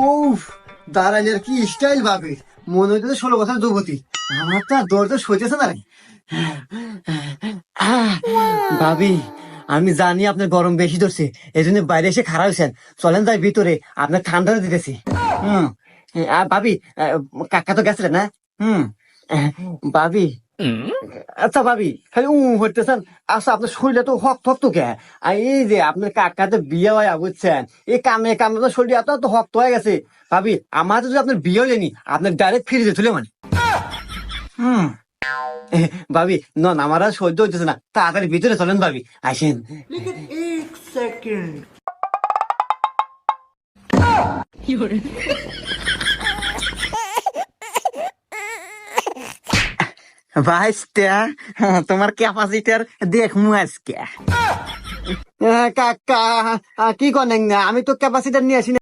উফ, দাঁড়াইলের কি স্টাইল ভাবে, মনে হইতেছে 16 বছর যুবতী। আমার তো আর দরজা সইতেছে না রে। ভাবি, আমি জানি আপনার গরম বেশি ধরছে, এই জন্য বাইরে এসে খাড়া হয়েছেন। চলেন যাই ভিতরে, আপনার ঠান্ডা দিতেছি। হুম। ভাবি, কাকা তো গেছিলেন না? হুম। ভাবি, আচ্ছা ভাবি, খালি হইতেছেন। আচ্ছা, আপনার শরীরটা তো হক থক তো কে? আর এই যে আপনার কাকাতে বিয়ে হয় বুঝছেন, এই কামে কামে তো শরীর এত তো হক হয়ে গেছে। ভাবি, আমার যদি আপনার বিয়ে হয়নি, আপনার ডাইরেক্ট ফিরে যেতে মানে। হুম। ভাবি, নন আমার আর সহ্য হইতেছে না, তাড়াতাড়ি ভিতরে চলেন ভাবি, আসেন। लेकिन एक सेकंड। ভাইস্তা, তোমার ক্যাপাসিটার দেখমু আজকে। কাকা, কি করেন না? আমি তো ক্যাপাসিটার নিয়ে আসি না।